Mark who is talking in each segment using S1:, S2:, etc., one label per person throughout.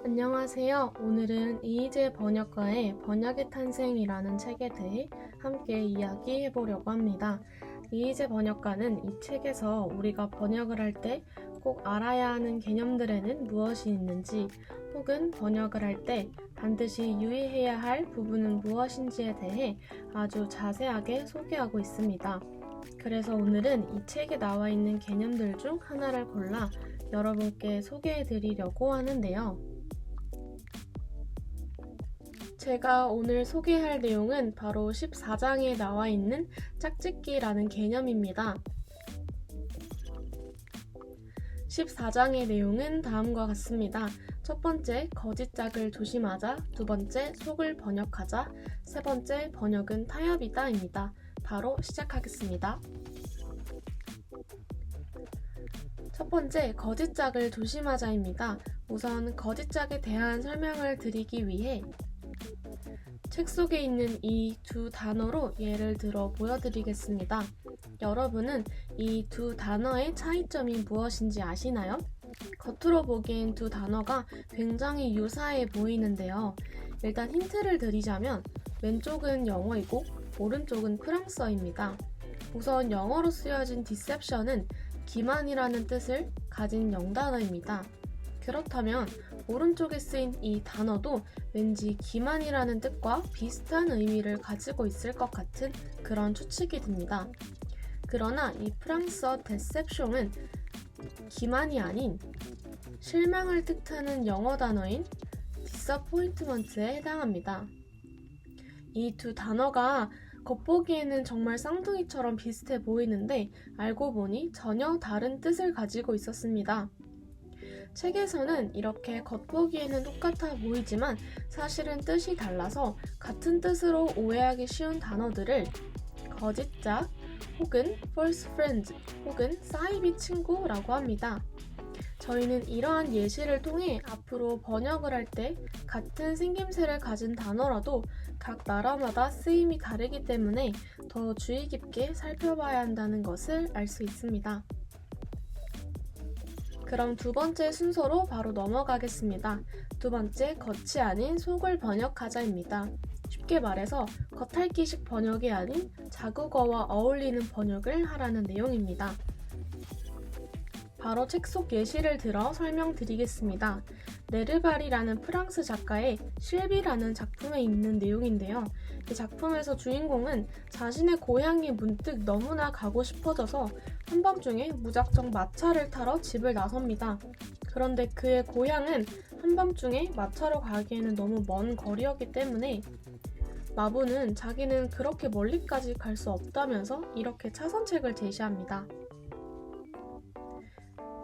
S1: 안녕하세요. 오늘은 이희재 번역가의 번역의 탄생이라는 책에 대해 함께 이야기해 보려고 합니다. 이희재 번역가는 이 책에서 우리가 번역을 할 때 꼭 알아야 하는 개념들에는 무엇이 있는지, 혹은 번역을 할 때 반드시 유의해야 할 부분은 무엇인지에 대해 아주 자세하게 소개하고 있습니다. 그래서 오늘은 이 책에 나와 있는 개념들 중 하나를 골라 여러분께 소개해 드리려고 하는데요. 제가 오늘 소개할 내용은 바로 14장에 나와 있는 짝짓기라는 개념입니다. 14장의 내용은 다음과 같습니다. 첫 번째, 거짓 짝을 조심하자. 두 번째, 속을 번역하자. 세 번째, 번역은 타협이다 입니다. 바로 시작하겠습니다. 첫 번째, 거짓 짝을 조심하자입니다. 우선 거짓 짝에 대한 설명을 드리기 위해 책 속에 있는 이 두 단어로 예를 들어 보여드리겠습니다. 여러분은 이 두 단어의 차이점이 무엇인지 아시나요? 겉으로 보기엔 두 단어가 굉장히 유사해 보이는데요. 일단 힌트를 드리자면 왼쪽은 영어이고 오른쪽은 프랑스어입니다. 우선 영어로 쓰여진 deception은 기만이라는 뜻을 가진 영단어입니다. 그렇다면 오른쪽에 쓰인 이 단어도 왠지 기만이라는 뜻과 비슷한 의미를 가지고 있을 것 같은 그런 추측이 듭니다. 그러나 이 프랑스어 deception은 기만이 아닌 실망을 뜻하는 영어 단어인 disappointment에 해당합니다. 이 두 단어가 겉보기에는 정말 쌍둥이처럼 비슷해 보이는데 알고 보니 전혀 다른 뜻을 가지고 있었습니다. 책에서는 이렇게 겉보기에는 똑같아 보이지만 사실은 뜻이 달라서 같은 뜻으로 오해하기 쉬운 단어들을 거짓짝 혹은 false friend 혹은 사이비 친구라고 합니다. 저희는 이러한 예시를 통해 앞으로 번역을 할 때 같은 생김새를 가진 단어라도 각 나라마다 쓰임이 다르기 때문에 더 주의 깊게 살펴봐야 한다는 것을 알 수 있습니다. 그럼 두 번째 순서로 바로 넘어가겠습니다. 두 번째, 겉이 아닌 속을 번역하자입니다. 쉽게 말해서 겉핥기식 번역이 아닌 자국어와 어울리는 번역을 하라는 내용입니다. 바로 책 속 예시를 들어 설명드리겠습니다. 네르발이라는 프랑스 작가의 실비라는 작품에 있는 내용인데요. 이 작품에서 주인공은 자신의 고향이 문득 너무나 가고 싶어져서 한밤중에 무작정 마차를 타러 집을 나섭니다. 그런데 그의 고향은 한밤중에 마차로 가기에는 너무 먼 거리였기 때문에 마부는 자기는 그렇게 멀리까지 갈 수 없다면서 이렇게 차선책을 제시합니다.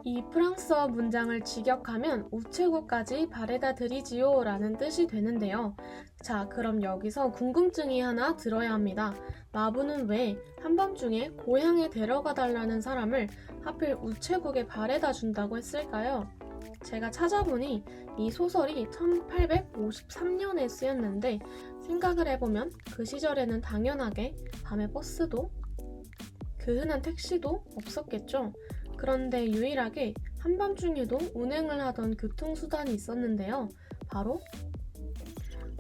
S1: 이 프랑스어 문장을 직역하면 우체국까지 바래다 드리지요 라는 뜻이 되는데요. 자, 그럼 여기서 궁금증이 하나 들어야 합니다. 마부는 왜 한밤중에 고향에 데려가 달라는 사람을 하필 우체국에 바래다 준다고 했을까요? 제가 찾아보니 이 소설이 1853년에 쓰였는데 생각을 해보면 그 시절에는 당연하게 밤에 버스도 그 흔한 택시도 없었겠죠. 그런데 유일하게 한밤중에도 운행을 하던 교통수단이 있었는데요. 바로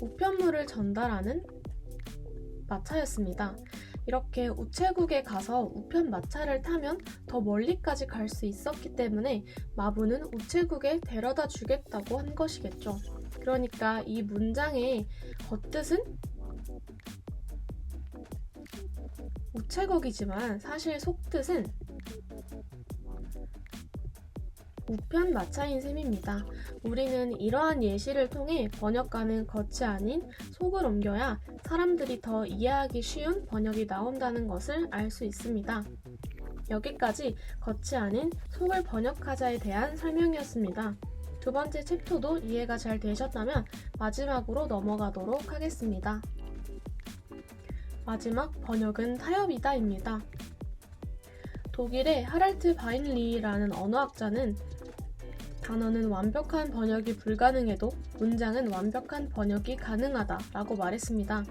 S1: 우편물을 전달하는 마차였습니다. 이렇게 우체국에 가서 우편 마차를 타면 더 멀리까지 갈 수 있었기 때문에 마부는 우체국에 데려다 주겠다고 한 것이겠죠. 그러니까 이 문장의 겉뜻은 우체국이지만 사실 속뜻은 우편 마차인 셈입니다. 우리는 이러한 예시를 통해 번역가는 겉이 아닌 속을 옮겨야 사람들이 더 이해하기 쉬운 번역이 나온다는 것을 알 수 있습니다. 여기까지 겉이 아닌 속을 번역하자에 대한 설명이었습니다. 두 번째 챕터도 이해가 잘 되셨다면 마지막으로 넘어가도록 하겠습니다. 마지막 번역은 타협이다입니다. 독일의 하랄트 바인리라는 언어학자는 단어는 완벽한 번역이 불가능해도 문장은 완벽한 번역이 가능하다 라고 말했습니다.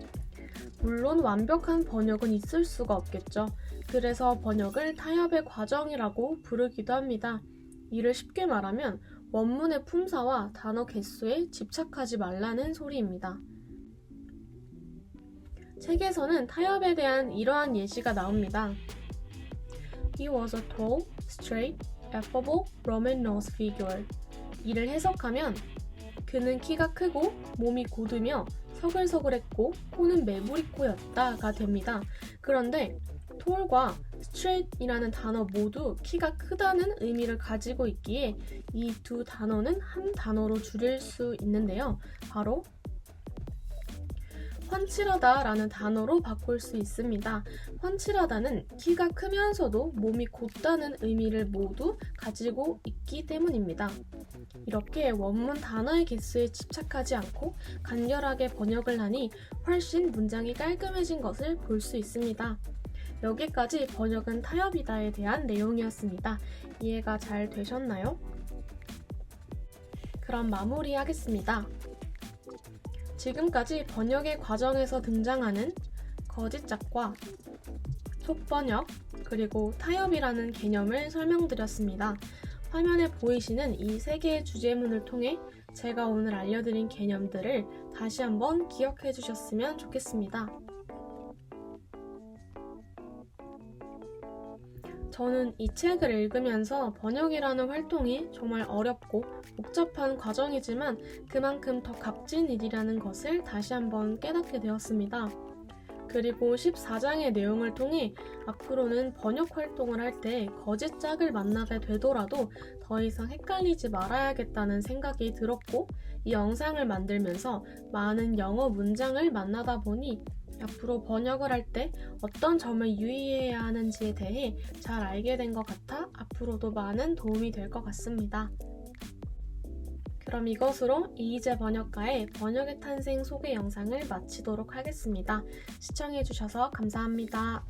S1: 물론 완벽한 번역은 있을 수가 없겠죠. 그래서 번역을 타협의 과정이라고 부르기도 합니다. 이를 쉽게 말하면 원문의 품사와 단어 개수에 집착하지 말라는 소리입니다. 책에서는 타협에 대한 이러한 예시가 나옵니다. He was a tall, straight, affable Roman-nosed figure. 이를 해석하면 그는 키가 크고 몸이 곧으며 서글서글했고 코는 매부리 코였다가 됩니다. 그런데 tall과 straight이라는 단어 모두 키가 크다는 의미를 가지고 있기에 이 두 단어는 한 단어로 줄일 수 있는데요. 바로 훤칠하다 라는 단어로 바꿀 수 있습니다. 훤칠하다는 키가 크면서도 몸이 곧다는 의미를 모두 가지고 있기 때문입니다. 이렇게 원문 단어의 개수에 집착하지 않고 간결하게 번역을 하니 훨씬 문장이 깔끔해진 것을 볼 수 있습니다. 여기까지 번역은 타협이다에 대한 내용이었습니다. 이해가 잘 되셨나요? 그럼 마무리하겠습니다. 지금까지 번역의 과정에서 등장하는 거짓작과 속번역, 그리고 타협이라는 개념을 설명드렸습니다. 화면에 보이시는 이 세 개의 주제문을 통해 제가 오늘 알려드린 개념들을 다시 한번 기억해 주셨으면 좋겠습니다. 저는 이 책을 읽으면서 번역이라는 활동이 정말 어렵고 복잡한 과정이지만 그만큼 더 값진 일이라는 것을 다시 한번 깨닫게 되었습니다. 그리고 14장의 내용을 통해 앞으로는 번역 활동을 할 때 거짓 짝을 만나게 되더라도 더 이상 헷갈리지 말아야겠다는 생각이 들었고 이 영상을 만들면서 많은 영어 문장을 만나다 보니 앞으로 번역을 할 때 어떤 점을 유의해야 하는지에 대해 잘 알게 된 것 같아 앞으로도 많은 도움이 될 것 같습니다. 그럼 이것으로 이희재 번역가의 번역의 탄생 소개 영상을 마치도록 하겠습니다. 시청해주셔서 감사합니다.